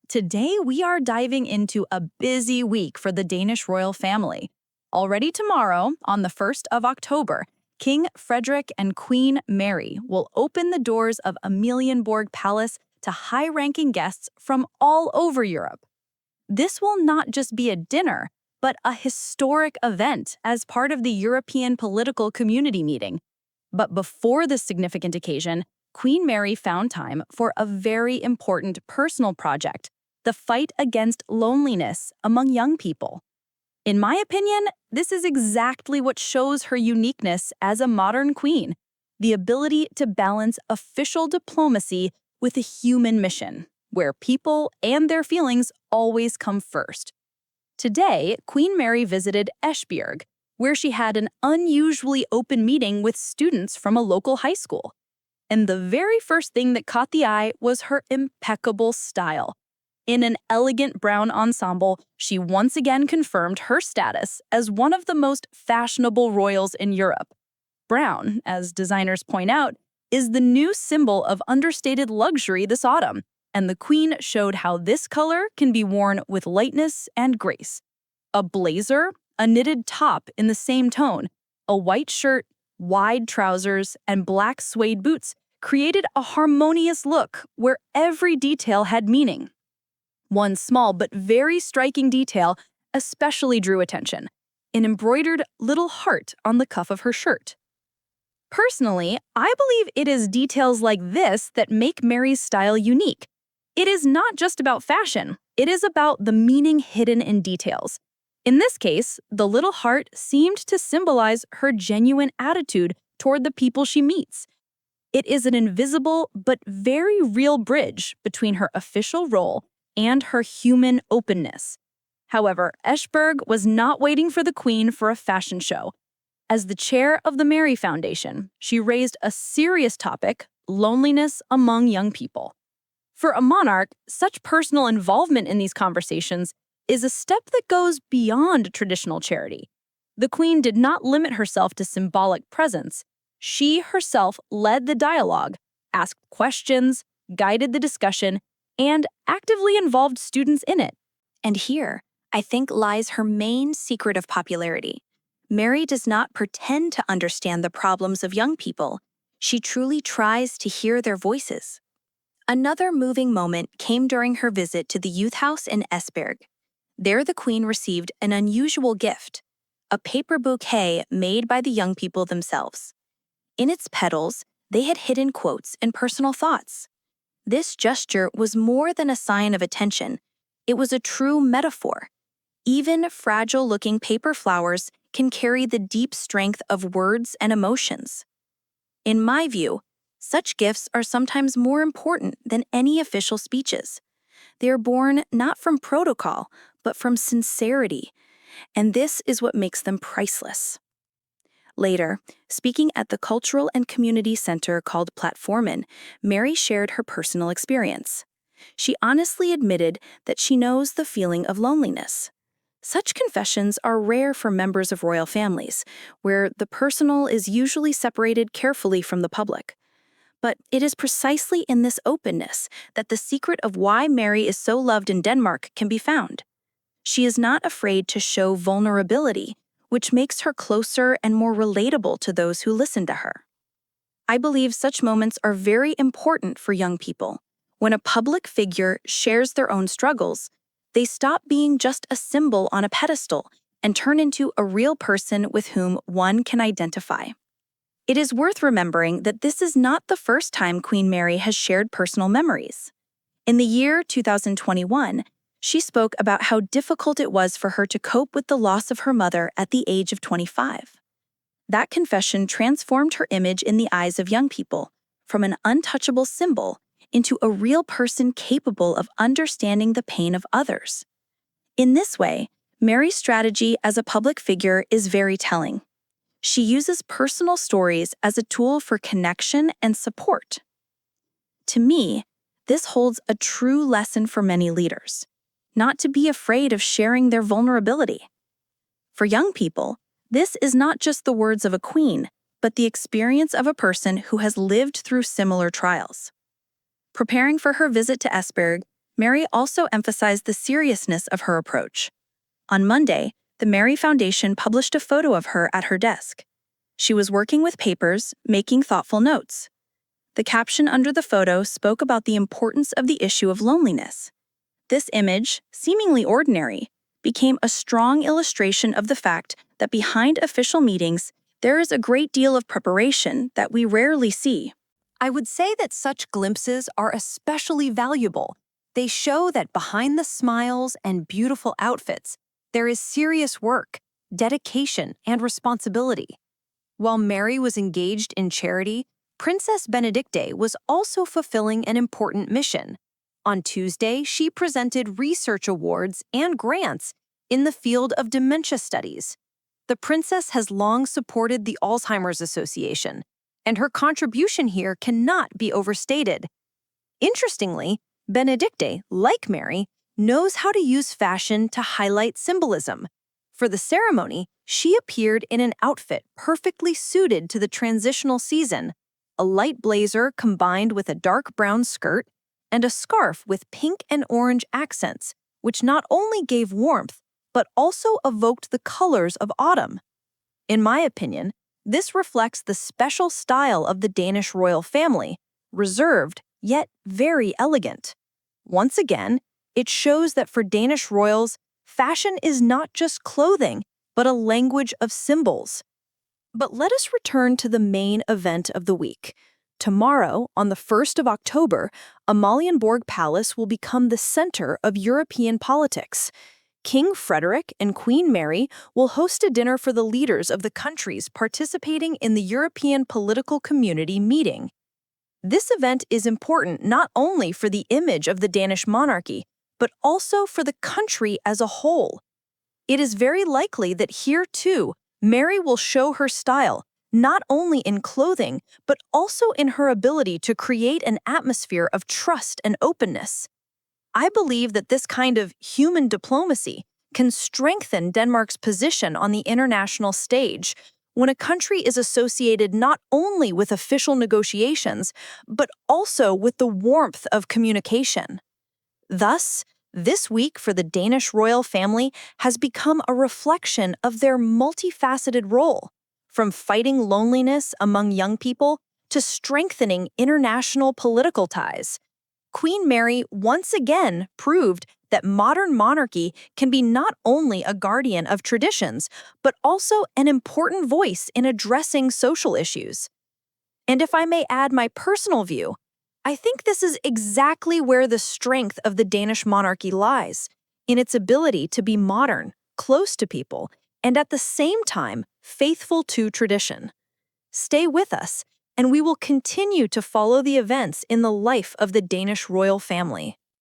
Today we are diving into a busy week for the Danish royal family. Already tomorrow, on the 1st of October, King Frederik and Queen Mary will open the doors of Amalienborg Palace to high-ranking guests from all over Europe. This will not just be a dinner, but a historic event as part of the European political community meeting. But before this significant occasion, Queen Mary found time for a very important personal project: the fight against loneliness among young people. In my opinion, this is exactly what shows her uniqueness as a modern queen: the ability to balance official diplomacy with a human mission, where people and their feelings always come first. Today, Queen Mary visited Esbjerg, where she had an unusually open meeting with students from a local high school. And the very first thing that caught the eye was her impeccable style. In an elegant brown ensemble, she once again confirmed her status as one of the most fashionable royals in Europe. Brown, as designers point out, is the new symbol of understated luxury this autumn, and the Queen showed how this color can be worn with lightness and grace. A blazer, a knitted top in the same tone, a white shirt, wide trousers, and black suede boots created a harmonious look where every detail had meaning. One small but very striking detail especially drew attention: an embroidered little heart on the cuff of her shirt. Personally, I believe it is details like this that make Mary's style unique. It is not just about fashion, it is about the meaning hidden in details. In this case, the little heart seemed to symbolize her genuine attitude toward the people she meets. It is an invisible but very real bridge between her official role and her human openness. However, Esbjerg was not waiting for the Queen for a fashion show. As the chair of the Mary Foundation, she raised a serious topic: loneliness among young people. For a monarch, such personal involvement in these conversations is a step that goes beyond traditional charity. The Queen did not limit herself to symbolic presence. She herself led the dialogue, asked questions, guided the discussion, and actively involved students in it. And here, I think, lies her main secret of popularity. Mary does not pretend to understand the problems of young people. She truly tries to hear their voices. Another moving moment came during her visit to the youth house in Esbjerg. There, the Queen received an unusual gift: a paper bouquet made by the young people themselves. In its petals, they had hidden quotes and personal thoughts. This gesture was more than a sign of attention. It was a true metaphor. Even fragile-looking paper flowers can carry the deep strength of words and emotions. In my view, such gifts are sometimes more important than any official speeches. They are born not from protocol, but from sincerity, and this is what makes them priceless. Later, speaking at the cultural and community center called Platformen, Mary shared her personal experience. She honestly admitted that she knows the feeling of loneliness. Such confessions are rare for members of royal families, where the personal is usually separated carefully from the public. But it is precisely in this openness that the secret of why Mary is so loved in Denmark can be found. She is not afraid to show vulnerability, which makes her closer and more relatable to those who listen to her. I believe such moments are very important for young people. When a public figure shares their own struggles, they stop being just a symbol on a pedestal and turn into a real person with whom one can identify. It is worth remembering that this is not the first time Queen Mary has shared personal memories. In the year 2021, she spoke about how difficult it was for her to cope with the loss of her mother at the age of 25. That confession transformed her image in the eyes of young people, from an untouchable symbol into a real person capable of understanding the pain of others. In this way, Mary's strategy as a public figure is very telling. She uses personal stories as a tool for connection and support. To me, this holds a true lesson for many leaders: not to be afraid of sharing their vulnerability. For young people, this is not just the words of a queen, but the experience of a person who has lived through similar trials. Preparing for her visit to Esbjerg, Mary also emphasized the seriousness of her approach. On Monday, the Mary Foundation published a photo of her at her desk. She was working with papers, making thoughtful notes. The caption under the photo spoke about the importance of the issue of loneliness. This image, seemingly ordinary, became a strong illustration of the fact that behind official meetings, there is a great deal of preparation that we rarely see. I would say that such glimpses are especially valuable. They show that behind the smiles and beautiful outfits, there is serious work, dedication, and responsibility. While Mary was engaged in charity, Princess Benedikte was also fulfilling an important mission. On Tuesday, she presented research awards and grants in the field of dementia studies. The princess has long supported the Alzheimer's Association, and her contribution here cannot be overstated. Interestingly, Benedikte, like Mary, knows how to use fashion to highlight symbolism. For the ceremony, she appeared in an outfit perfectly suited to the transitional season, a light blazer combined with a dark brown skirt, and a scarf with pink and orange accents, which not only gave warmth, but also evoked the colors of autumn. In my opinion, this reflects the special style of the Danish royal family, reserved yet very elegant. Once again, it shows that for Danish royals, fashion is not just clothing, but a language of symbols. But let us return to the main event of the week. Tomorrow, on the 1st of October, Amalienborg Palace will become the center of European politics. King Frederick and Queen Mary will host a dinner for the leaders of the countries participating in the European Political Community meeting. This event is important not only for the image of the Danish monarchy, but also for the country as a whole. It is very likely that here, too, Mary will show her style, not only in clothing, but also in her ability to create an atmosphere of trust and openness. I believe that this kind of human diplomacy can strengthen Denmark's position on the international stage when a country is associated not only with official negotiations, but also with the warmth of communication. Thus, this week for the Danish royal family has become a reflection of their multifaceted role, from fighting loneliness among young people to strengthening international political ties. Queen Mary once again proved that modern monarchy can be not only a guardian of traditions, but also an important voice in addressing social issues. And if I may add my personal view, I think this is exactly where the strength of the Danish monarchy lies, in its ability to be modern, close to people, and at the same time faithful to tradition. Stay with us, and we will continue to follow the events in the life of the Danish royal family.